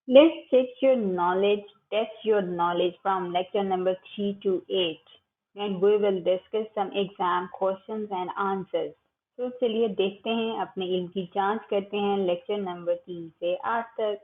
Let's check your knowledge, test your knowledge from lecture number 3 to 8, and we will discuss some exam questions and answers. तो चलिए देखते हैं, अपने इल्म की जांच करते हैं लेक्चर नंबर 3 से 8 तक।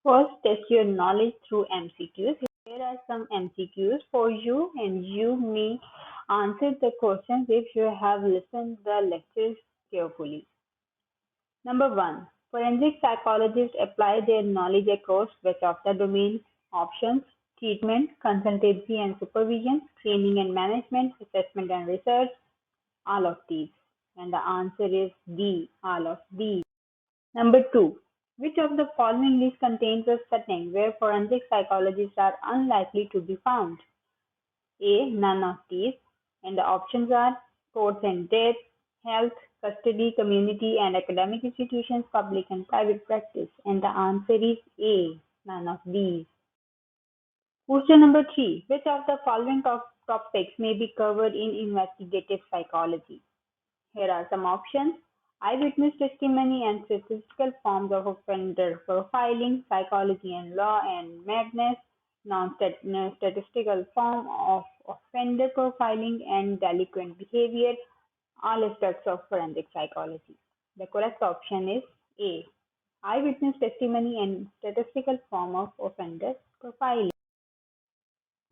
First, test your knowledge through MCQs. Here are some MCQs for you, and you may answer the questions if you have listened the lectures carefully. Number 1. Forensic psychologists apply their knowledge across which of the domains? Options: treatment, consultancy and supervision, training and management, assessment and research, all of these. And the answer is D, all of these. Number 2. Which of the following list contains a setting where forensic psychologists are unlikely to be found? A. None of these. And the options are courts and death, health, custody, community and academic institutions, public and private practice. And the answer is A. None of these. Question number 3. Which of the following topics may be covered in investigative psychology? Here are some options: eyewitness testimony and statistical forms of offender profiling, psychology and law and madness, non-statistical form of offender profiling, and delinquent behavior, all aspects of forensic psychology. The correct option is A. Eyewitness testimony and statistical form of offender profiling.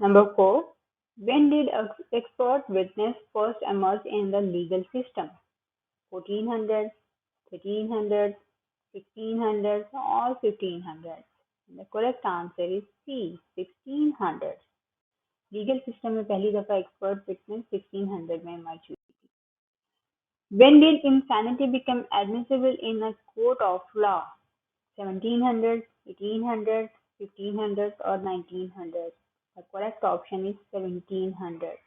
Number 4. When did expert witness first emerge in the legal system? 1400, 1300, 1600, or 1500? The correct answer is C, 1600. Legal system में पहली दफा expert witness 1600 में emerge हुई. When did insanity become admissible in a court of law? 1700, 1800, 1500, or 1900? The correct option is 1700.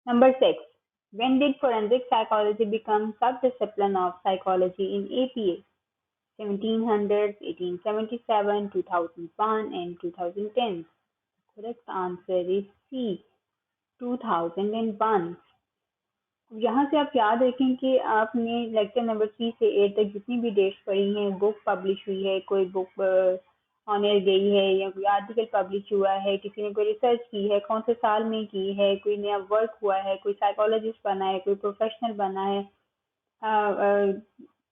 Number 6. When did forensic psychology become sub-discipline of psychology in APA? 1700s, 1877, 2001, and 2010. The correct answer is C, 2001. यहाँ से आप याद रखें कि आपने lecture number 3 से 8 तक जितनी भी डेट्स पढ़ी हैं, बुक पब्लिश हुई है, कोई बुक ऑन एयर गई है, या कोई आर्टिकल पब्लिश हुआ है, किसी ने कोई रिसर्च की है, कौन से साल में की है, कोई नया वर्क हुआ है, कोई साइकोलॉजिस्ट बना है, कोई प्रोफेशनल बना है,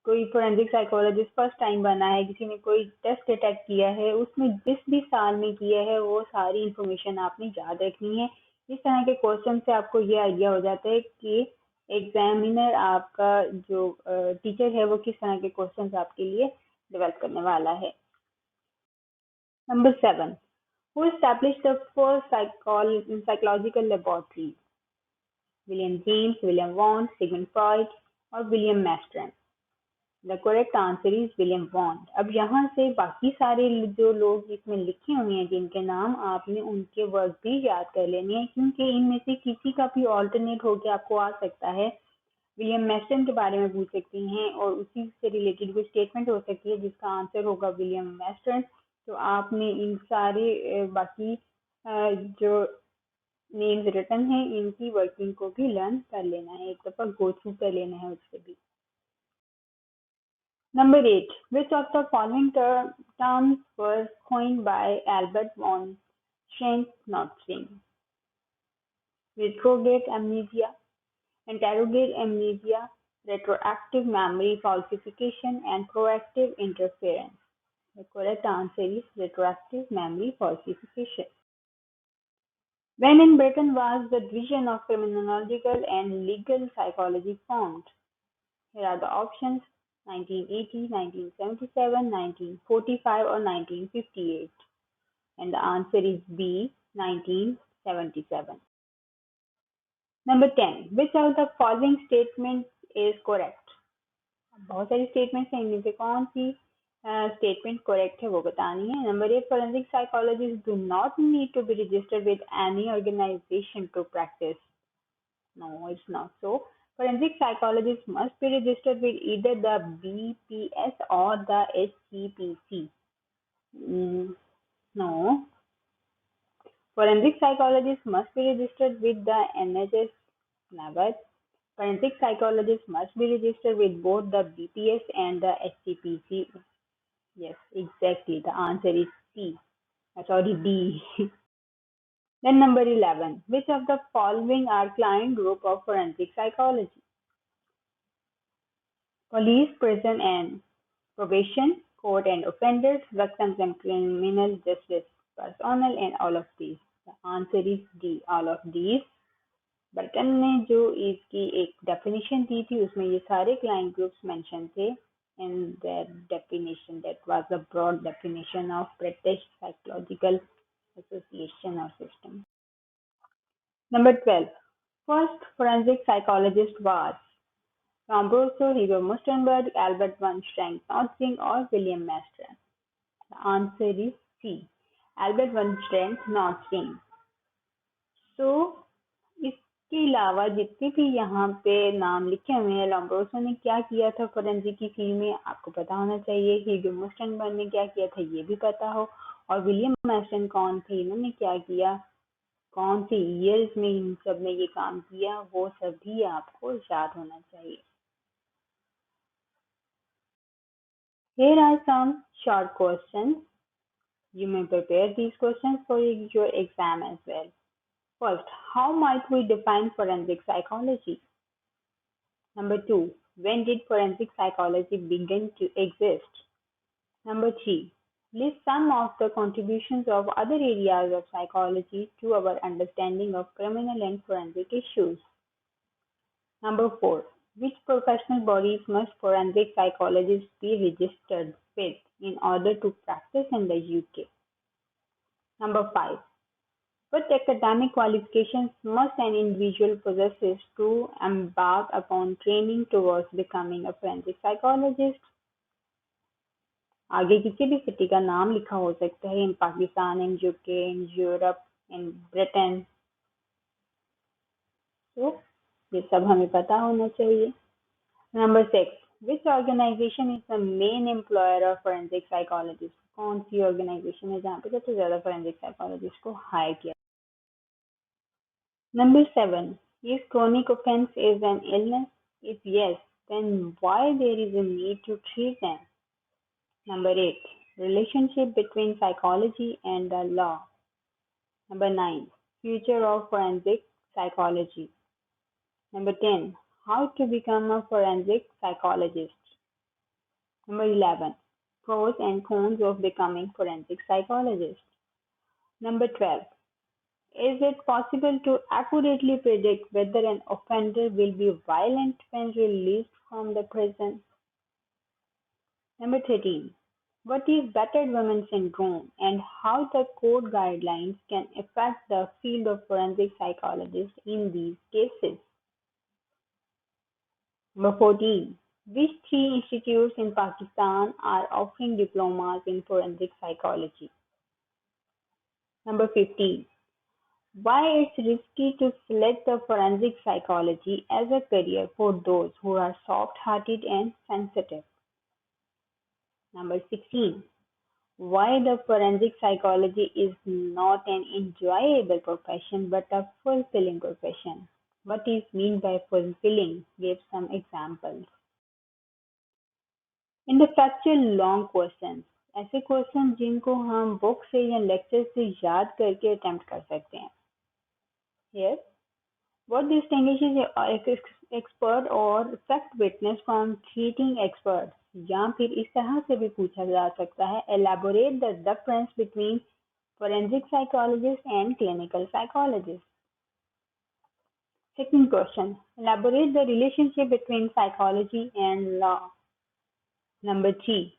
कोई फोरेंसिक साइकोलॉजिस्ट फर्स्ट टाइम बना है, किसी ने कोई टेस्ट डिटेक्ट किया है, उसमें जिस भी साल में किया है वो सारी इंफॉर्मेशन आपने याद रखनी है. इस तरह के क्वेश्चन से आपको ये आइडिया हो जाता है कि एग्जामिनर आपका जो टीचर है वो किस तरह के क्वेश्चन आपके लिए डेवलप करने वाला है. Number 7. Who established the first psychological laboratory? William James, William Wundt, Sigmund Freud, और विलियम मैस्ट्रम? The correct answer is William Wundt. अब यहाँ से बाकी सारे जो लोग इसमें लिखे हुए हैं जिनके नाम, आपने उनके वर्क भी याद कर लेने हैं, क्योंकि इनमें से किसी का भी ऑल्टरनेट होकर आपको आ सकता है. विलियम मैस्ट्रम के बारे में पूछ सकती हैं और उसी से रिलेटेड कोई स्टेटमेंट हो सकती है जिसका आंसर होगा विलियम मैस्ट्रम. तो आपने इन सारे बाकी जो नेम्स रिटन हैं इनकी वर्किंग को भी लर्न कर लेना है, एक दफा गो थ्रू कर लेना है उससे भी. Number 8. Which of the following terms was coined by Albert von Schenck-Notzing? Retrograde amnesia, interrogate amnesia, retroactive memory falsification, and proactive interference. The correct answer is retroactive memory falsification. When in Britain was the division of criminological and legal psychology formed? Here are the options: 1980, 1977, 1945, or 1958. And the answer is B, 1977. Number 10. Which of the following statements is correct? बहुत सारी statements हैं, इनमें से कौन सी statement correct है वो बतानी है. Number 8. Forensic psychologists do not need to be registered with any organization to practice. No, it's not so. Forensic psychologists must be registered with either the BPS or the HCPC. No. Forensic psychologists must be registered with the NHS. Never. Forensic psychologists must be registered with both the BPS and the HCPC. Yes, exactly. The answer is C. Sorry, D. Then number 11. Which of the following are client group of forensic psychology? Police, prison and probation, court and offenders, victims and criminal justice personnel, and all of these. The answer is D. All of these. Burton ने जो इसकी एक definition दी थी उसमें ये सारे client groups mention थे in their definition. That was a broad definition of British Psychological Association or system. Number 12. First forensic psychologist was Lombroso, Hugo Mustenberg, Albert von Schrenck-Notzing, or William Mastrand. The answer is C. Albert von Schrenck-Notzing. So, इसके अलावा जितने भी यहाँ पे नाम लिखे हुए हैं, लॉम्ब्रोसो ने क्या किया था फोरेंसिक की फील्ड में आपको पता होना चाहिए, ह्यूगो मुस्टेनबर्ग ने क्या किया था ये भी पता हो, और विलियम मैस्टन कौन थे, इन्होंने क्या किया, कौन से ईयर्स में इन सब ने ये काम किया, वो सब भी आपको याद होना चाहिए. Here are some short questions. You may prepare these questions for your exam as well. First, how might we define forensic psychology? Number 2, when did forensic psychology begin to exist? Number 3, list some of the contributions of other areas of psychology to our understanding of criminal and forensic issues. Number 4, which professional bodies must forensic psychologists be registered with in order to practice in the UK? Number 5, what academic qualifications must an individual possess to embark upon training towards becoming a forensic psychologist? आगे किसी भी city का नाम लिखा हो सकता है, in Pakistan, in UK, in Europe, in Britain. तो ये सब हमें पता होना चाहिए. Number 6, which organization is the main employer of forensic psychologist? कौन सी ऑर्गेनाइजेशन है जहाँ पे सबसे ज्यादा फोरेंसिक साइकोलॉजिस्ट को हायर किया? Number 7, if chronic offense is an illness, if yes, then why there is a need to treat them? Number 8, relationship between psychology and the law. Number 9, future of forensic psychology. Number 10, how to become a forensic psychologist. Number 11, pros and cons of becoming forensic psychologist. Number 12, is it possible to accurately predict whether an offender will be violent when released from the prison? Number 13, what is battered women syndrome and how the code guidelines can affect the field of forensic psychologists in these cases? Number 14, which 3 institutes in Pakistan are offering diplomas in forensic psychology? Number 15, why it's risky to select the forensic psychology as a career for those who are soft-hearted and sensitive? Number 16, why the forensic psychology is not an enjoyable profession but a fulfilling profession? What is meant by fulfilling? Give some examples. In the factual long questions, ऐसे question जिनको हम book से या lecture से याद करके attempt कर सकते हैं. Yes. What distinguishes an expert or fact witness from cheating expert? या फिर इस तरह से भी पूछा जा सकता है, elaborate the difference between forensic psychologist and clinical psychologist. Second question, elaborate the relationship between psychology and law. Number 3,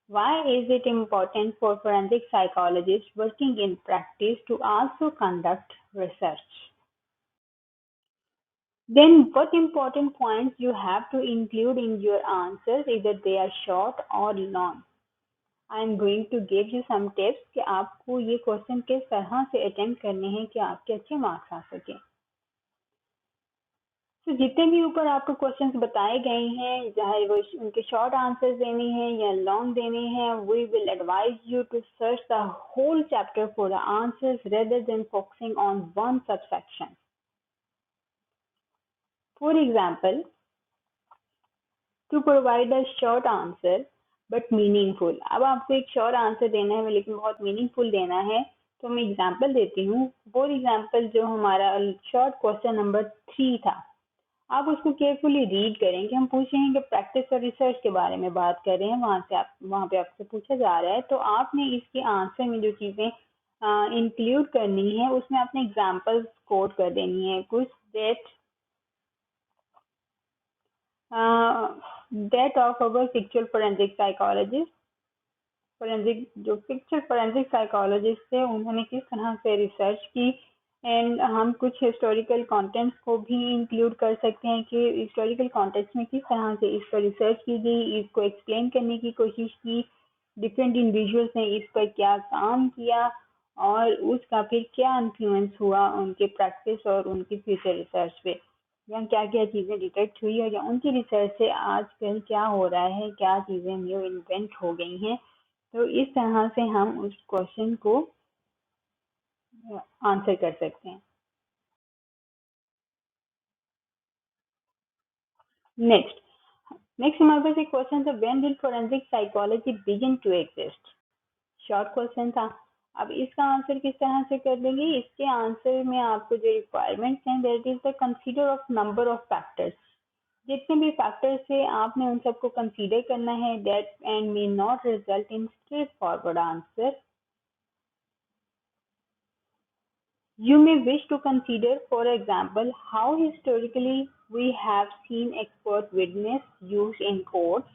why is it important for forensic psychologists working in practice to also conduct research? Then what important points you have to include in your answers, either they are short or long. I am going to give you some tips कि आपको ये question किस तरह से attempt करने हैं कि आपके अच्छे मार्क्स आ सके. तो जितने भी ऊपर आपको क्वेश्चंस बताए गए हैं, चाहे वो उनके शॉर्ट आंसर्स देने हैं या लॉन्ग देने हैं, we will advise you to search the whole chapter for the answers rather than focusing on one subsection. For example, to provide a short answer but meaningful. अब आपको एक शॉर्ट आंसर देना है लेकिन बहुत मीनिंगफुल देना है, तो मैं एग्जाम्पल देती हूँ. फॉर एग्जाम्पल, जो हमारा शॉर्ट क्वेश्चन नंबर 3 था, आप उसको केयरफुली रीड करेंगे. हम पूछेंगे कि प्रैक्टिस और रिसर्च के बारे में बात कर रहे हैं, वहाँ पे आपसे पूछा जा रहा है, तो आपने इसके आंसर में जो चीज़ें इंक्लूड करनी है उसमें आपने एग्जांपल्स कोट कर देनी है कुछ. Date of our picture forensic psychologist, जो पिक्चर फोरेंसिक साइकोलॉजिस्ट थे, उन्होंने किस तरह से रिसर्च की. एंड हम कुछ हिस्टोरिकल कंटेंट्स को भी इंक्लूड कर सकते हैं कि हिस्टोरिकल कॉन्टेक्स्ट में किस तरह से इस पर रिसर्च की गई, इसको एक्सप्लेन करने की कोशिश की, डिफरेंट इंडिविजुअल्स ने इस पर क्या काम किया और उसका फिर क्या इन्फ्लुएंस हुआ उनके प्रैक्टिस और उनकी फ्यूचर रिसर्च पे, या क्या क्या चीज़ें डिटेक्ट हुई और या उनकी रिसर्च से आजकल क्या हो रहा है, क्या चीज़ें न्यू इन्वेंट हो गई हैं. तो इस तरह से हम उस क्वेश्चन को आंसर कर सकते हैं. नेक्स्ट नेक्स्ट हमारे पास एक क्वेश्चन था, when did forensic psychology begin to exist. Short question था. अब इसका आंसर किस तरह से कर देंगे, इसके आंसर में आपको जो रिक्वायरमेंट्स हैं, that is the consider of number of factors. जितने भी फैक्टर्स थे आपने उन सबको कंसीडर करना है. That and may not result in straight forward answer. You may wish to consider, for example, how historically we have seen expert witness used in courts,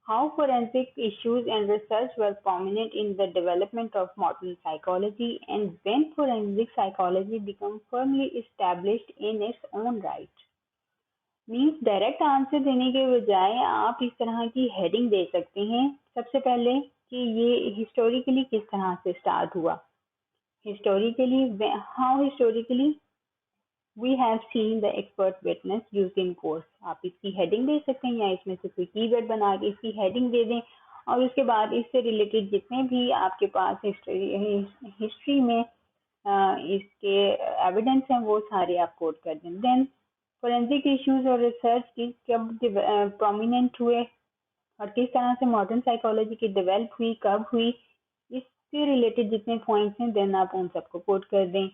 how forensic issues and research were prominent in the development of modern psychology, and when forensic psychology became firmly established in its own right. Means direct answer देने के बजाय आप इस तरह की heading दे सकते हैं. सबसे पहले कि ये हिस्टोरिकली किस तरह से स्टार्ट हुआ. Historically, how historically we have seen the expert witness used in course. आप इसकी हेडिंग दे सकते हैं या इसमें से कोई कीवर्ड बना के इसकी हेडिंग दे दें और उसके बाद इससे रिलेटेड जितने भी आपके पास हिस्ट्री में इसके एविडेंस हैं वो सारे आप कोट कर दें. देन फोरेंसिक इश्यूज और रिसर्च की कब प्रोमिनेंट हुए और किस तरह से मॉडर्न साइकोलॉजी की डेवलप हुई, कब हुई, इससे रिलेटेड जितने पॉइंट्स हैं देन आप उन सबको कोट कर दें.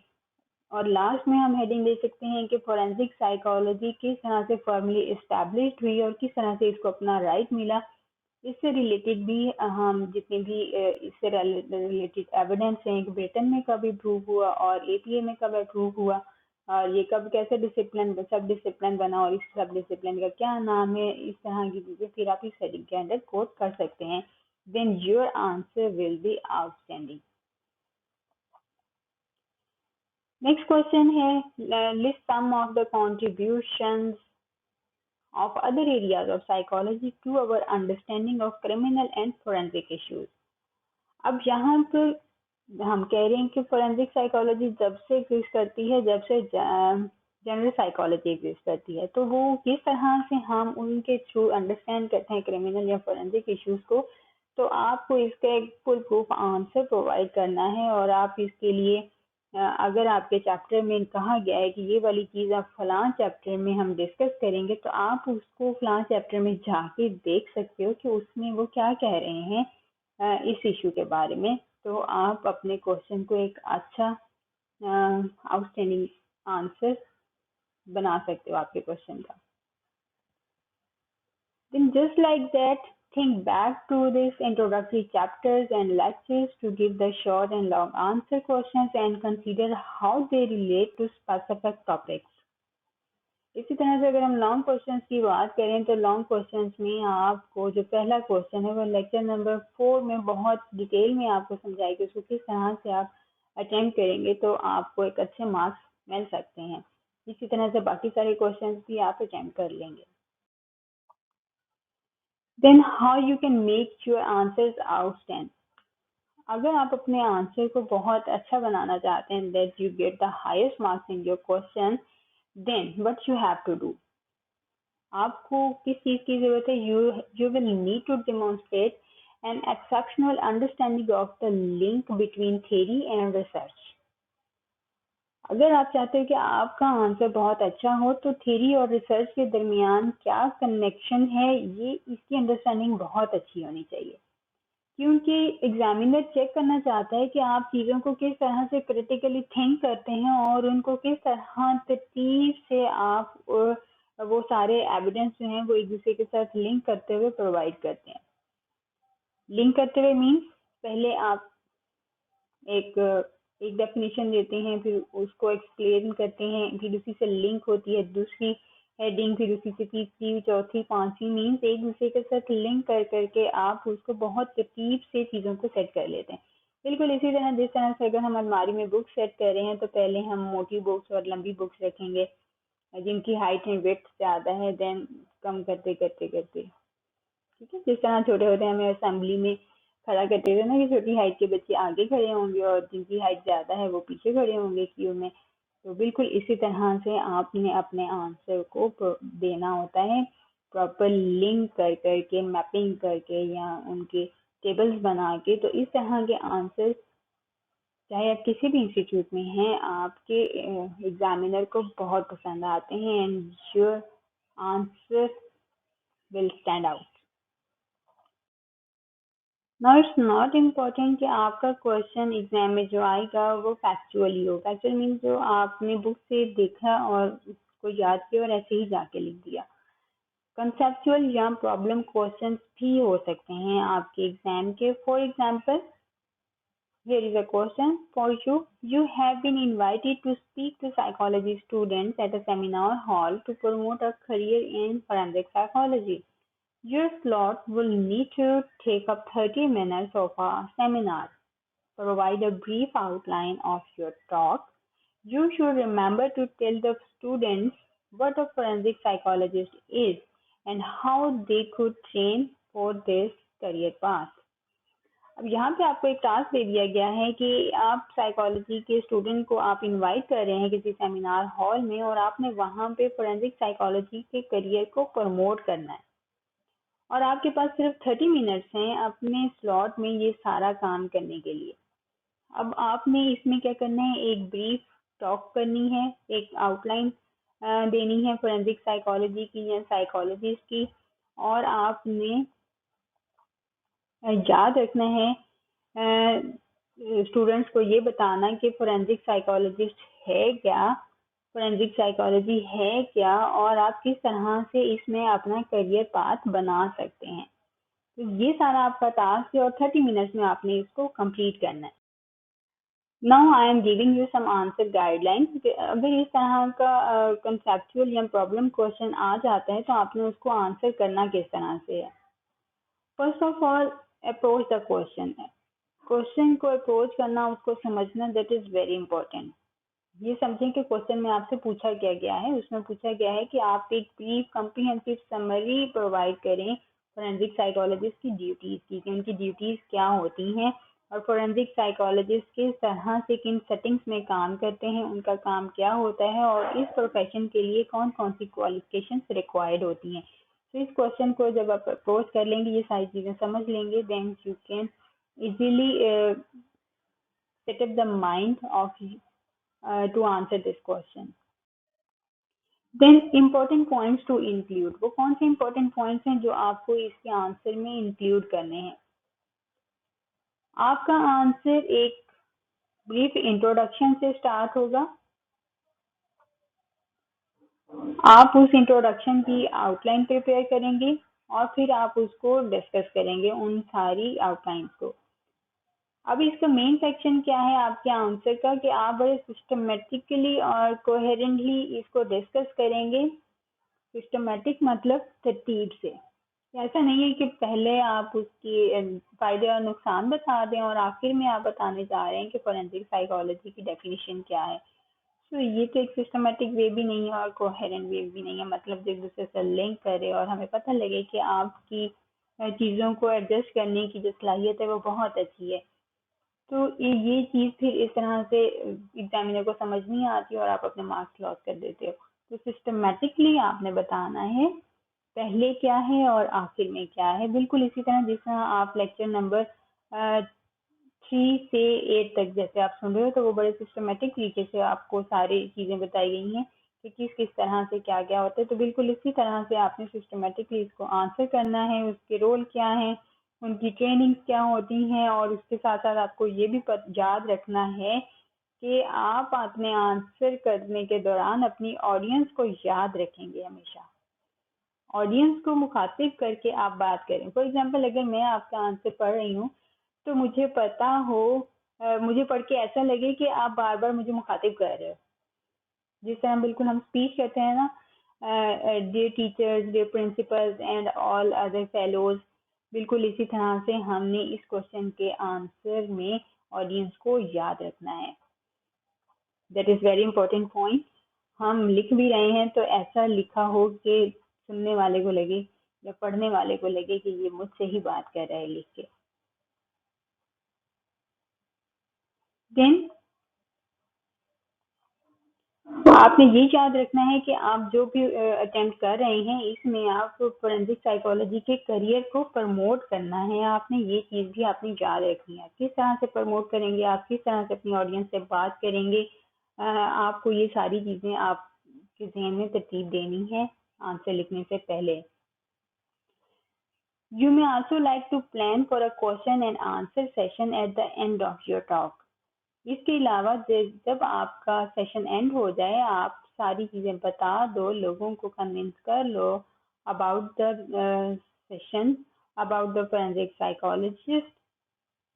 और लास्ट में हम हेडिंग दे सकते हैं कि फोरेंसिक साइकोलॉजी किस तरह से फॉर्मली इस्टेब्लिश्ड हुई और किस तरह से इसको अपना राइट मिला. इससे रिलेटेड भी हम जितने भी इससे रिलेटेड एविडेंस हैं कि ब्रिटेन में कब अप्रूव हुआ और एपीए में कब अप्रूव हुआ और ये कब कैसे डिसिप्लिन सब डिसिप्लिन बना और इस सब डिसिप्लिन का क्या नाम है, इस तरह की चीज़ें फिर आप इस हेडिंग के अंदर कोट कर सकते हैं. Then your answer will be outstanding. Next question है, list some of the contributions of other areas of psychology to our understanding of criminal and forensic issues. अब यहाँ पर हम कह रहे हैं कि फोरेंसिक साइकोलॉजी जब से एग्जिस्ट करती है, जब से जनरल साइकोलॉजी एग्जिस्ट करती है, तो वो किस तरह से हम उनके थ्रू अंडरस्टैंड करते हैं क्रिमिनल या फोरेंसिक इश्यूज को. तो आपको इसका एक फुल प्रूफ आंसर प्रोवाइड करना है और आप इसके लिए अगर आपके चैप्टर में कहा गया है कि ये वाली चीज़ आप फलां चैप्टर में हम डिस्कस करेंगे, तो आप उसको फलां चैप्टर में जाके देख सकते हो कि उसमें वो क्या कह रहे हैं इस इशू के बारे में. तो आप अपने क्वेश्चन को एक अच्छा आउटस्टैंडिंग आंसर बना सकते हो आपके क्वेश्चन का. Then just like that, think back to these introductory chapters and lectures to give the short and long answer questions and consider how they relate to specific topics. इसी तरह से अगर हम लॉन्ग क्वेश्चंस की बात करें तो लॉन्ग क्वेश्चंस में आपको जो पहला क्वेश्चन है वो लेक्चर नंबर 4 में बहुत डिटेल में आपको समझाएगी उसको किस तरह से आप अटेम्प्ट करेंगे तो आपको एक अच्छे मार्क्स मिल सकते हैं. इसी तरह से बाकी सारे क्वेश्चंस भी आप अटेम्प्ट कर लेंगे. Then how you can make your answers outstanding. अगर आप अपने आंसर को बहुत अच्छा बनाना चाहते हैं that you get the highest marks in your question, then what you have to do, आपको किस चीज की जरूरत है? You will need to demonstrate an exceptional understanding of the link between theory and research. अगर आप चाहते हो कि आपका आंसर बहुत अच्छा हो तो थ्योरी और रिसर्च के दरमियान क्या कनेक्शन है, ये इसकी अंडरस्टैंडिंग बहुत अच्छी होनी चाहिए, क्योंकि एग्जामिनर चेक करना चाहता है कि आप चीज़ों को किस तरह से क्रिटिकली थिंक करते हैं और उनको किस तरह तरतीब से आप वो सारे एविडेंस जो हैं वो एक दूसरे के साथ लिंक करते हुए प्रोवाइड करते हैं। लिंक करते हुए मीन्स पहले आप एक एक डेफिनेशन देते हैं, फिर उसको एक्सप्लेन करते हैं, फिर उसी से लिंक होती है दूसरी हेडिंग, फिर उसी से तीसरी, चौथी, पांचवी, मीन्स एक दूसरे के साथ लिंक कर करके आप उसको बहुत तरतीब से चीज़ों को सेट कर लेते हैं। बिल्कुल इसी तरह जिस तरह से अगर हम अलमारी में बुक्स सेट कर रहे हैं तो पहले हम मोटी बुक्स और लंबी बुक्स रखेंगे जिनकी हाइट एंड विड्थ ज़्यादा है, देन कम करते करते करते, ठीक है। जिस तरह छोटे होते हैं हमें असेंबली में खड़ा करते थे ना कि छोटी हाइट के बच्चे आगे खड़े होंगे और जिनकी हाइट ज़्यादा है वो पीछे खड़े होंगे क्यू में। तो बिल्कुल इसी तरह से आपने अपने आंसर को देना होता है, प्रॉपर लिंक कर करके, मैपिंग करके या उनके टेबल्स बना के। तो इस तरह के आंसर चाहे आप किसी भी इंस्टीट्यूट में हैं, आपके एग्जामिनर को बहुत पसंद आते हैं and your answer will stand out. Now it's not important कि आपका क्वेश्चन एग्जाम में जो आएगा वो फैक्चुअली हो। फैक्चुअल मीन्स जो आपने बुक से देखा और उसको याद किया और ऐसे ही जाके लिख दिया। कंसेप्चुअल या प्रॉब्लम क्वेश्चंस भी हो सकते हैं आपके एग्जाम के। For example, here is a question for you. You have been invited to speak to psychology students at a seminar hall to promote a career in forensic psychology. Your slot will need to take up 30 minutes of a seminar. Provide a brief outline of your talk. You should remember to tell the students what a forensic psychologist is and how they could train for this career path. अब यहाँ पे आपको एक task दे दिया गया है कि आप साइकोलॉजी के स्टूडेंट को आप इनवाइट कर रहे हैं किसी सेमिनार हॉल में और आपने वहाँ पे फोरेंसिक साइकोलॉजी के करियर को प्रमोट करना है और आपके पास सिर्फ 30 मिनट्स हैं अपने स्लॉट में ये सारा काम करने के लिए। अब आपने इसमें क्या करना है, एक ब्रीफ टॉक करनी है, एक आउटलाइन देनी है फोरेंसिक साइकोलॉजी की या साइकोलॉजिस्ट की, और आपने याद रखना है स्टूडेंट्स को ये बताना कि फोरेंसिक साइकोलॉजिस्ट है क्या, फोरेंसिक साइकोलॉजी है क्या, और आप किस तरह से इसमें अपना करियर पाथ बना सकते हैं। तो ये सारा आपका टास्क है और 30 मिनट्स में आपने इसको कंप्लीट करना है। Now I am giving you some answer guidelines. अगर इस तरह का कंसेप्चुअल या प्रॉब्लम क्वेश्चन आ जाता है तो आपने उसको आंसर करना किस तरह से है। First of all, approach the question. Question को अप्रोच करना, उसको समझना, दैट इज वेरी इंपॉर्टेंट। ये समझें कि क्वेश्चन में आपसे पूछा क्या गया है। उसमें पूछा गया है कि आप एक ब्रीफ कॉम्प्रिहेंसिव समरी प्रोवाइड करें फोरेंसिक साइकोलॉजिस्ट की ड्यूटीज की, कि उनकी ड्यूटीज क्या होती हैं और फोरेंसिक साइकोलॉजिस्ट किस तरह से किन सेटिंग्स में काम करते हैं, उनका काम क्या होता है और इस प्रोफेशन के लिए कौन कौन सी क्वालिफिकेशंस रिक्वायर्ड होती हैं। तो इस क्वेश्चन को जब आप अप्रोच कर लेंगे, ये सारी चीज़ें समझ लेंगे, then you can easily set up the mind of to answer this question. Then important points to include, वो कौन से important points हैं जो आपको इसके आंसर में include करने हैं। आपका आंसर एक ब्रीफ इंट्रोडक्शन से स्टार्ट होगा। आप उस इंट्रोडक्शन की आउटलाइन प्रिपेयर करेंगे और फिर आप उसको डिस्कस करेंगे, उन सारी आउटलाइंस को। अब इसका मेन सेक्शन क्या है आपके आंसर का, कि आप बड़े सिस्टमेटिकली और कोहेरेंटली इसको डिस्कस करेंगे। सिस्टमेटिक मतलब तरतीब से। ऐसा नहीं है कि पहले आप उसकी फायदे और नुकसान बता दें और आखिर में आप बताने जा रहे हैं कि फोरेंसिक साइकोलॉजी की डेफिनेशन क्या है। तो ये तो एक सिस्टमेटिक वे भी नहीं है और कोहेरेंट वे भी नहीं है। मतलब एक दूसरे से लिंक करे और हमें पता लगे कि आपकी चीज़ों को एडजस्ट करने की जो सलाहियत है वो बहुत अच्छी है। तो ये चीज़ फिर इस तरह से एग्जामिनर को समझ नहीं आती और आप अपने मार्क्स लॉस कर देते हो। तो सिस्टमेटिकली आपने बताना है पहले क्या है और आखिर में क्या है। बिल्कुल इसी तरह जिस तरह आप लेक्चर नंबर 3 से 8 तक जैसे आप सुन रहे हो, तो वो बड़े सिस्टमेटिक तरीके से आपको सारी चीज़ें बताई गई हैं कि किस किस तरह से क्या क्या होता है। तो बिल्कुल इसी तरह से आपने सिस्टमेटिकली इसको आंसर करना है, उसके रोल क्या हैं, उनकी ट्रेनिंग क्या होती हैं, और उसके साथ साथ आपको ये भी याद रखना है कि आप अपने आंसर करने के दौरान अपनी ऑडियंस को याद रखेंगे हमेशा। ऑडियंस को मुखातिब करके आप बात करें। फॉर एग्जांपल अगर मैं आपका आंसर पढ़ रही हूँ तो मुझे पता हो, मुझे पढ़ के ऐसा लगे कि आप बार बार मुझे मुखातिब कर रहे हो। जिस तरह बिल्कुल हम स्पीच करते हैं ना, dear teachers, dear principals and all other fellows, बिल्कुल इसी तरह से हमने इस क्वेश्चन के आंसर में ऑडियंस को याद रखना है। That is very important point. हम लिख भी रहे हैं तो ऐसा लिखा हो कि सुनने वाले को लगे या पढ़ने वाले को लगे कि ये मुझसे ही बात कर रहा है लिख के। देन आपने ये याद रखना है कि आप जो भी अटेम्प्ट कर रहे हैं इसमें आप फोरेंसिक साइकोलॉजी के करियर को प्रमोट करना है। आपने ये चीज़ भी आपने याद रखनी है। किस तरह से प्रमोट करेंगे आप, किस तरह से अपनी ऑडियंस से बात करेंगे, आपको ये सारी चीज़ें आपके जहन में तरतीब देनी है आंसर लिखने से पहले। You may also like to plan for a question and answer session at the end of your talk. इसके अलावा जब आपका सेशन एंड हो जाए आप सारी चीज़ें बता दो, लोगों को कन्विंस कर लो about the session, about the forensic psychologist.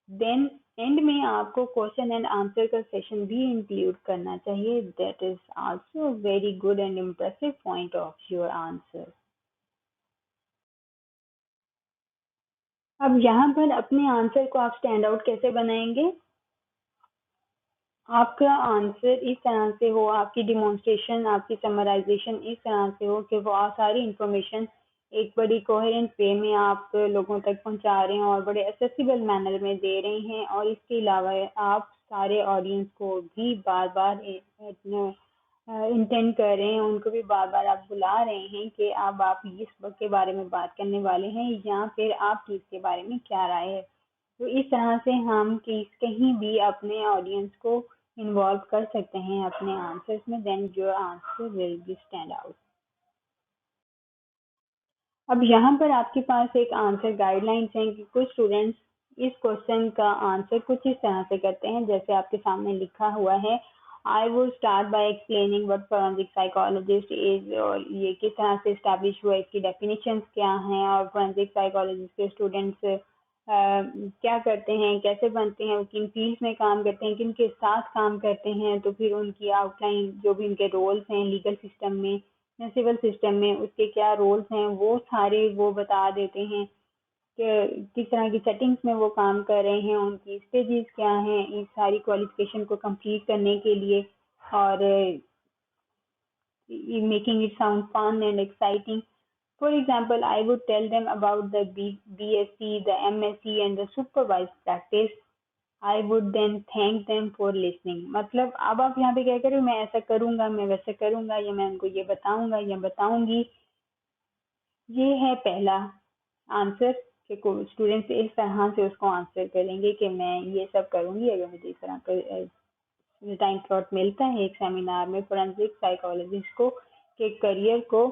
Then end में आपको क्वेश्चन एंड आंसर का सेशन भी इंक्लूड करना चाहिए। That is also very good and impressive point of your answer. अब यहाँ पर अपने आंसर को आप स्टैंड आउट कैसे बनाएंगे? आपका आंसर इस तरह से हो, आपकी डिमॉन्स्ट्रेशन, आपकी समराइजेशन इस तरह से हो कि वो सारी इंफॉर्मेशन एक बड़ी कोहेरेंट वे में आप लोगों तक पहुंचा रहे हैं और बड़े एक्सेसिबल मैनर में दे रहे हैं। और इसके अलावा आप सारे ऑडियंस को भी बार बार इंटेंड कर रहे हैं, उनको भी बार बार आप बुला रहे हैं कि अब आप इस के बारे में बात करने वाले हैं या फिर आपकी इसके बारे में क्या राय है। तो इस तरह से हम कहीं भी अपने ऑडियंस को इन्वॉल्व कर सकते हैं अपने आंसर्स में। Then your answer will be stand out. अब यहाँ पर आपके पास एक आंसर गाइडलाइंस हैं कि कुछ स्टूडेंट्स इस क्वेश्चन का आंसर कुछ इस तरह से करते हैं जैसे आपके सामने लिखा हुआ है। I would start by explaining what forensic psychologist is, और ये किस तरह से इस्टेब्लिश हुआ, इसकी डेफिनेशंस क्या हैं, और फोरेंसिक साइकोलॉजिस्ट के स्टूडेंट्स क्या करते हैं, कैसे बनते हैं, किन फील्ड्स में काम करते हैं, किन के साथ काम करते हैं। तो फिर उनकी आउटलाइन, जो भी उनके रोल्स हैं लीगल सिस्टम में या सिविल सिस्टम में, उसके क्या रोल्स हैं वो सारे वो बता देते हैं कि किस तरह की सेटिंग्स में वो काम कर रहे हैं, उनकी स्टेजेस क्या हैं इस सारी क्वालिफिकेशन को कंप्लीट करने के लिए, और making it sound fun and exciting. For example, I would tell them about the BSc, the MSc and the supervised practice. I would then thank them for listening. मतलब अब आप यहाँ पे क्या करें, मैं ऐसा करूँगा, मैं वैसा करूँगा, या मैं उनको ये बताऊँगा या बताऊँगी। ये है पहला आंसर कि स्टूडेंट्स इस तरह से उसको आंसर करेंगे कि मैं ये सब करूँगी अगर मुझे इस तरह का टाइम स्लॉट मिलता है एक सेमिनार में फोरेंसिक साइकोलॉजिस्ट को के करियर को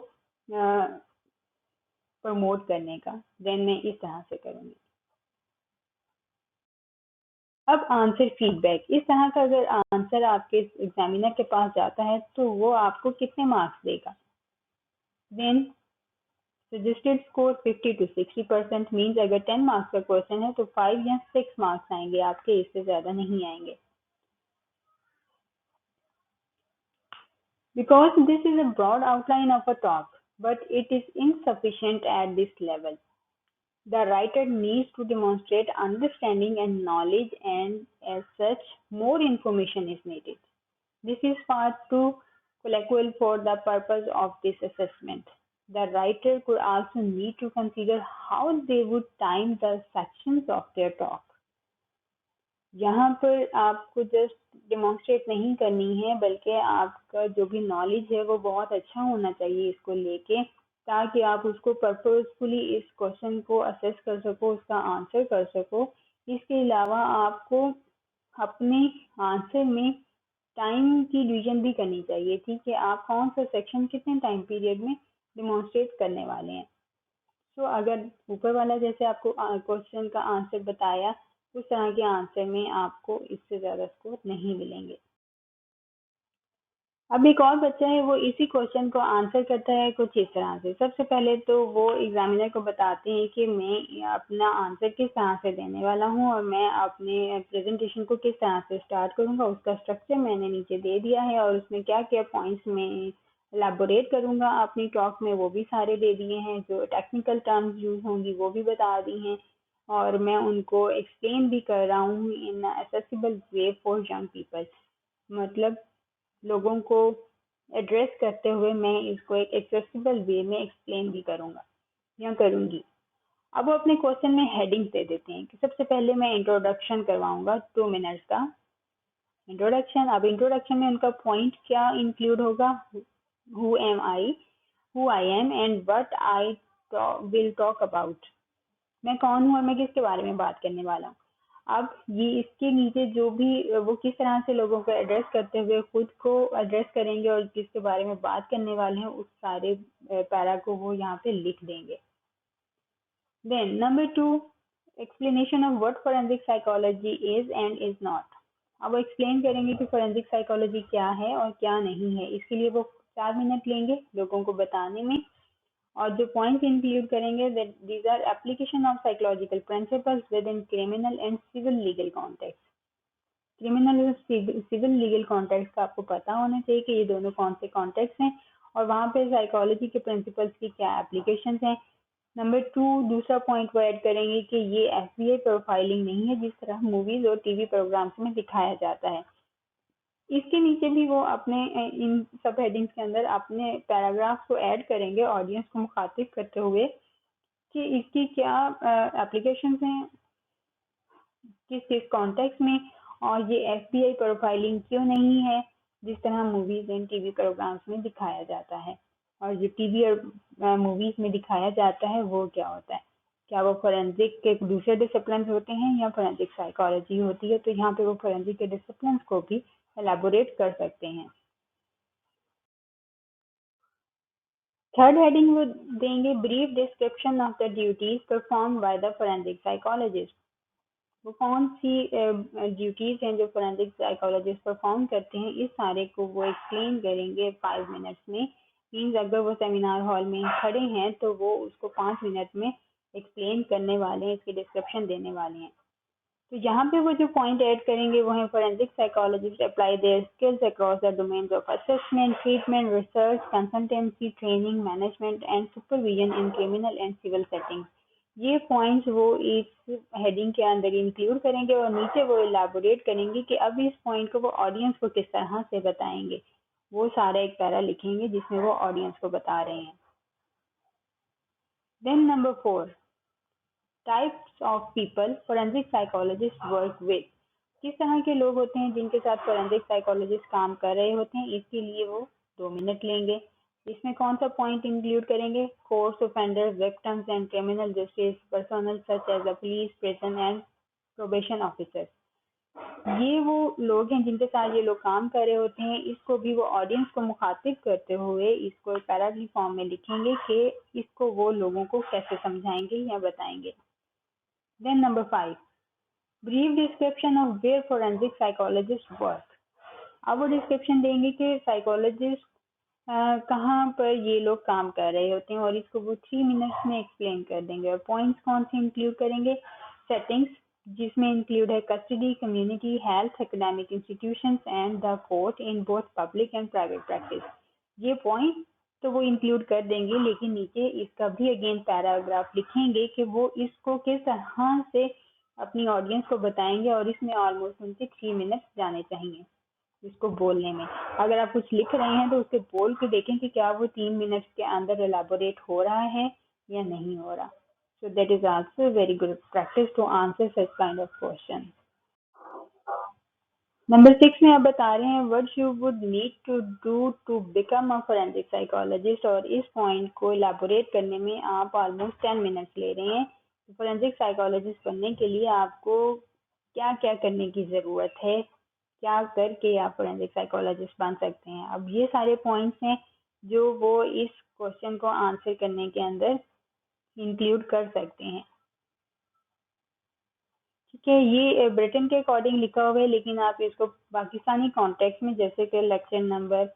प्रमोट करने का, देन मैं इस तरह से करूँगी। अब आंसर फीडबैक। इस तरह का अगर आंसर आपके एग्जामिनर के पास जाता है तो वो आपको कितने मार्क्स देगा? Then suggested score 50 to 60% means अगर 10 मार्क्स का क्वेश्चन है तो 5 या 6 मार्क्स आएंगे आपके, इससे ज़्यादा नहीं आएंगे। Because this is a broad outline of a talk, but it is insufficient at this level. The writer needs to demonstrate understanding and knowledge, and as such, more information is needed. This is far too colloquial for the purpose of this assessment. The writer could also need to consider how they would time the sections of their talk. यहाँ पर आपको just demonstrate नहीं करनी है, बल्कि आपका जो भी नॉलेज है वो बहुत अच्छा होना चाहिए इसको लेके, ताकि आप उसको पर्पजफुली इस क्वेश्चन को असेस कर सको, उसका आंसर कर सको। इसके अलावा आपको अपने आंसर में टाइम की डिवीजन भी करनी चाहिए, ठीक है, आप कौन सा सेक्शन कितने टाइम पीरियड में डिमॉन्स्ट्रेट करने वाले हैं। तो अगर ऊपर वाला जैसे आपको क्वेश्चन का आंसर बताया, उस तरह के आंसर में आपको इससे ज़्यादा स्कोर नहीं मिलेंगे। अब एक और बच्चा है, वो इसी क्वेश्चन को आंसर करता है कुछ इस तरह से। सबसे पहले तो वो एग्जामिनर को बताते हैं कि मैं अपना आंसर किस तरह से देने वाला हूँ और मैं अपने प्रेजेंटेशन को किस तरह से स्टार्ट करूँगा। उसका स्ट्रक्चर मैंने नीचे दे दिया है और उसमें क्या क्या पॉइंट्स में एलैबोरेट करूँगा अपनी टॉक में, वो भी सारे दे दिए हैं। जो टेक्निकल टर्म्स यूज होंगी वो भी बता दी हैं, और मैं उनको एक्सप्लेन भी कर रहा हूँ in accessible way for young people. मतलब लोगों को एड्रेस करते हुए मैं इसको एक एक्सेसिबल वे में एक्सप्लेन भी करूँगा या करूँगी। अब वो अपने क्वेश्चन में हेडिंग दे देते हैं कि सबसे पहले मैं इंट्रोडक्शन करवाऊंगा 2 मिनट्स का इंट्रोडक्शन। अब इंट्रोडक्शन में उनका पॉइंट क्या इंक्लूड होगा, who am I, who I am and what I will talk about. मैं कौन हूँ और मैं किसके बारे में बात करने वाला हूँ। अब ये इसके नीचे जो भी वो किस तरह से लोगों को एड्रेस करते हुए खुद को एड्रेस करेंगे और किसके बारे में बात करने वाले हैं, उस सारे पैरा को वो यहाँ पे लिख देंगे। Then number 2, explanation of what forensic psychology is and is not. अब वो एक्सप्लेन करेंगे कि फोरेंसिक साइकोलॉजी क्या है और क्या नहीं है। इसके लिए वो 4 मिनट लेंगे लोगों को बताने में, और जो पॉइंट्स इंक्लूड करेंगे that these are application of psychological principles within criminal and civil legal context। Criminal और सिविल लीगल कॉन्टेक्स्ट का आपको पता होना चाहिए कि ये दोनों कौन से कॉन्टेक्स्ट हैं और वहाँ पे साइकोलॉजी के प्रिंसिपल्स की क्या एप्लीकेशंस हैं। नंबर 2, दूसरा पॉइंट वो ऐड करेंगे कि ये एफबीआई प्रोफाइलिंग नहीं है जिस तरह मूवीज और टीवी प्रोग्राम्स में दिखाया जाता है। इसके नीचे भी वो अपने इन सब हेडिंग्स के अंदर अपने पैराग्राफ को ऐड करेंगे ऑडियंस को मुखातिब करते हुए कि इसकी क्या एप्लीकेशंस हैं किस किस कॉन्टेक्स्ट में, और ये एफबीआई प्रोफाइलिंग क्यों नहीं है जिस तरह मूवीज एंड टीवी प्रोग्राम्स में दिखाया जाता है। और जो टीवी और मूवीज में दिखाया जाता है वो क्या होता है, क्या वो फोरेंसिक के दूसरे डिसिप्लिन होते हैं या फोरेंसिक साइकोलॉजी होती है। तो यहाँ पे वो फोरेंसिक के डिसिप्लिन को भी एलैबोरेट कर सकते हैं। थर्ड हेडिंग वो देंगे brief description of the duties perform by the forensic psychologist. वो कौन सी ड्यूटीज हैं जो फोरेंसिक साइकोलॉजिस्ट परफॉर्म करते हैं, इस सारे को वो एक्सप्लेन करेंगे 5 मिनट्स में। मीन्स अगर वो सेमिनार हॉल में खड़े हैं तो वो उसको 5 मिनट में एक्सप्लेन करने वाले हैं, इसकी डिस्क्रिप्शन देने वाले हैं। तो यहाँ पे वो जो पॉइंट ऐड करेंगे वो है forensic psychologist apply their skills across the domains of assessment, treatment, research, consultancy, training, management and supervision in criminal and civil settings. ये पॉइंट्स वो इस हेडिंग के अंदर इंक्लूड करेंगे और नीचे वो इलाबोरेट करेंगे कि अब इस पॉइंट को वो ऑडियंस को किस तरह से बताएंगे। वो सारा एक पैरा लिखेंगे जिसमें वो ऑडियंस को बता रहे हैं। Then number 4, types of people forensic psychologist work with. किस तरह के लोग होते हैं जिनके साथ फोरेंसिक साइकोलॉजिस्ट काम कर रहे होते हैं, इसके लिए वो 2 मिनट लेंगे। इसमें कौन सा पॉइंट इंक्लूड करेंगे, courts offenders, victims and criminal justice personnel such as the police, prison and probation officer. ये वो लोग हैं जिनके साथ ये लोग काम कर रहे होते हैं। इसको भी वो ऑडियंस को मुखातिब करते हुए इसको पैराग्राफ फॉर्म में लिखेंगे कि इसको वो लोगों को कैसे समझाएंगे या बताएंगे। Then number 5, brief description of where forensic psychologists work। अब वो डिस्क्रिप्शन देंगे कि साइकोलॉजिस्ट कहाँ पर ये लोग काम कर रहे होते हैं और इसको वो 3 मिनट्स में एक्सप्लेन कर देंगे। और पॉइंट्स कौन से इंक्लूड करेंगे, सेटिंग्स जिसमें इंक्लूड है custody, community, health, academic institutions and the court in both public and private practice. ये पॉइंट तो वो इंक्लूड कर देंगे, लेकिन नीचे इसका भी अगेन पैराग्राफ लिखेंगे कि वो इसको किस तरह से अपनी ऑडियंस को बताएंगे, और इसमें ऑलमोस्ट उनके 3 मिनट्स जाने चाहिए इसको बोलने में। अगर आप कुछ लिख रहे हैं तो उसके बोल के देखें कि क्या वो 3 मिनट्स के अंदर एलाबोरेट हो रहा है या नहीं हो रहा। So that is also a very good practice to answer such kind of question. नंबर 6 में आप बता रहे हैं what you would need to do to become a forensic psychologist, और इस पॉइंट को इलाबोरेट करने में आप ऑलमोस्ट 10 मिनट्स ले रहे हैं। फोरेंसिक साइकोलॉजिस्ट बनने के लिए आपको क्या क्या करने की ज़रूरत है, क्या करके आप फोरेंसिक साइकोलॉजिस्ट बन सकते हैं। अब ये सारे पॉइंट्स हैं जो वो इस क्वेश्चन को आंसर करने के अंदर इंक्लूड कर सकते हैं। ठीक है, ये ब्रिटेन के अकॉर्डिंग लिखा हुआ है, लेकिन आप इसको पाकिस्तानी कॉन्टेक्स्ट में जैसे कि लेक्चर नंबर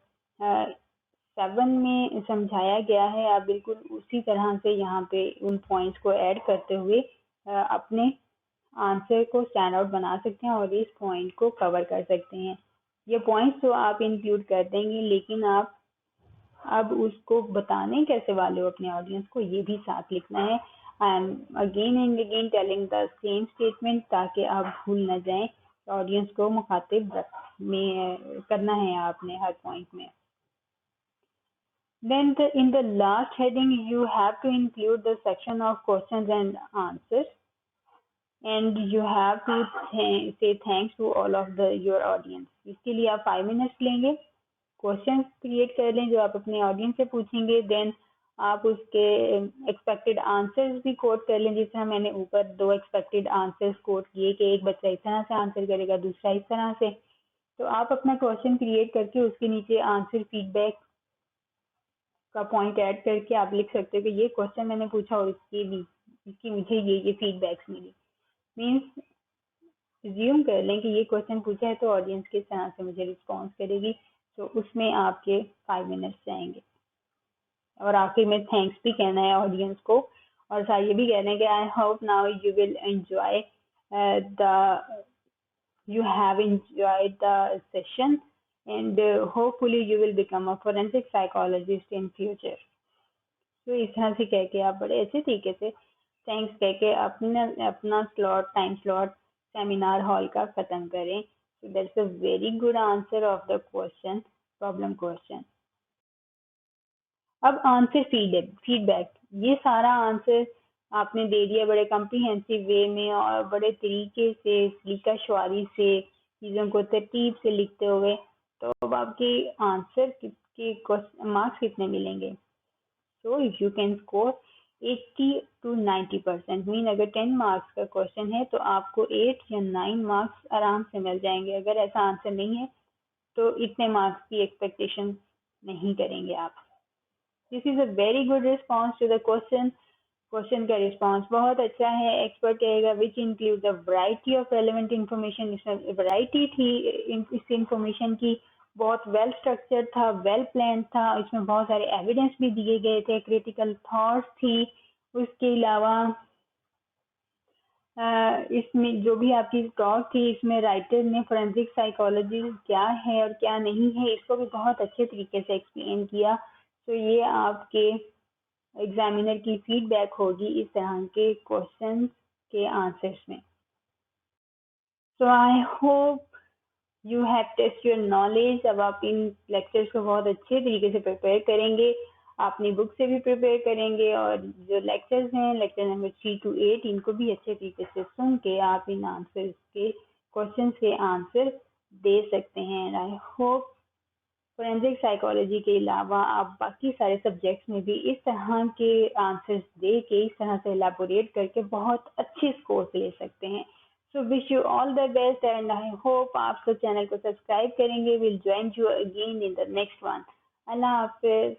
7 में समझाया गया है, आप बिल्कुल उसी तरह से यहाँ पे उन पॉइंट्स को ऐड करते हुए अपने आंसर को स्टैंड आउट बना सकते हैं और इस पॉइंट को कवर कर सकते हैं। ये पॉइंट्स तो आप इंक्लूड कर देंगे, लेकिन आप अब उसको बताने कैसे वाले हो अपने ऑडियंस को, ये भी साथ लिखना है। I am again and again telling the same statement ताकि आप भूल ना जाएं। ऑडियंस को मुखातिब में करना है आपने हर पॉइंट में। Then in the last heading you have to include the section of questions and answers, and you have to say thanks to all of your audience. इसके लिए आप 5 मिनट्स लेंगे, क्वेश्चंस क्रिएट कर लें जो आप अपने ऑडियंस से पूछेंगे, देन आप उसके एक्सपेक्टेड आंसर्स भी कोट कर लें। जिस तरह मैंने ऊपर 2 एक्सपेक्टेड आंसर्स कोट किए कि एक बच्चा इस तरह से आंसर करेगा, दूसरा इस तरह से। तो आप अपना क्वेश्चन क्रिएट करके उसके नीचे आंसर फीडबैक का पॉइंट ऐड करके आप लिख सकते हो कि ये क्वेश्चन मैंने पूछा और इसकी मुझे ये फीडबैक्स मिली। मीन्स ज्यूम कर लें कि ये क्वेश्चन पूछा है तो ऑडियंस किस तरह से मुझे रिस्पॉन्स करेगी, तो उसमें आपके 5 मिनट्स जाएंगे। और आखिर में थैंक्स भी कहना है ऑडियंस को, और साथ ये भी कहना है कि I hope now you will enjoy the you have enjoyed the session, and hopefully you will become a forensic psychologist in future. तो इस तरह से कह के आप बड़े अच्छे तरीके से थैंक्स कह के अपना टाइम स्लॉट सेमिनार हॉल का ख़त्म करें। So that's a very good answer of the question, problem question. अब आंसर फीडबैक, ये सारा आंसर आपने दे दिया बड़े कम्प्रीहेंसिव वे में और बड़े तरीके से सलीका शुआरी से चीज़ों को तरतीब से लिखते हुए। तो अब आपके आंसर के मार्क्स कितने मिलेंगे? So if you can score 80 to 90%, mean अगर 10 मार्क्स का क्वेश्चन है तो आपको 8 या 9 मार्क्स आराम से मिल जाएंगे। अगर ऐसा आंसर नहीं है तो इतने मार्क्स की एक्सपेक्टेशन नहीं करेंगे आप। This is a very good response to the question. Question का रिस्पॉन्स बहुत अच्छा है। एक्सपर्ट कहेगा which include the variety of relevant information, इसमें वैरायटी थी इस इंफॉर्मेशन की, बहुत वेल स्ट्रक्चर था, वेल प्लान था, इसमें बहुत सारे एविडेंस भी दिए गए थे, क्रिटिकल थॉट्स थी। उसके अलावा इसमें जो भी आपकी टॉक थी, इसमें राइटर ने फोरेंसिक साइकोलॉजी क्या है और क्या नहीं है इसको भी बहुत अच्छे तरीके से एक्सप्लेन किया। तो ये आपके एग्जामिनर की फीडबैक होगी इस तरह के क्वेश्चन के आंसर्स में। So I hope you have test your knowledge. अब आप इन लेक्चर्स को बहुत अच्छे तरीके से प्रिपेयर करेंगे, अपनी बुक से भी प्रिपेयर करेंगे, और जो लेक्चर्स हैं लेक्चर नंबर 3 to 8 इनको भी अच्छे तरीके से सुन के आप इन आंसर्स के क्वेश्चंस के आंसर दे सकते हैं। आई होप फोरेंसिक साइकोलॉजी के अलावा आप बाकी सारे सब्जेक्ट्स में भी इस तरह के आंसर्स दे के, इस तरह से एलाबोरेट करके बहुत अच्छे स्कोर्स ले सकते हैं। So wish you all the best, and I hope आप चैनल को सब्सक्राइब करेंगे। Will join you again in the next one. Allah Hafiz.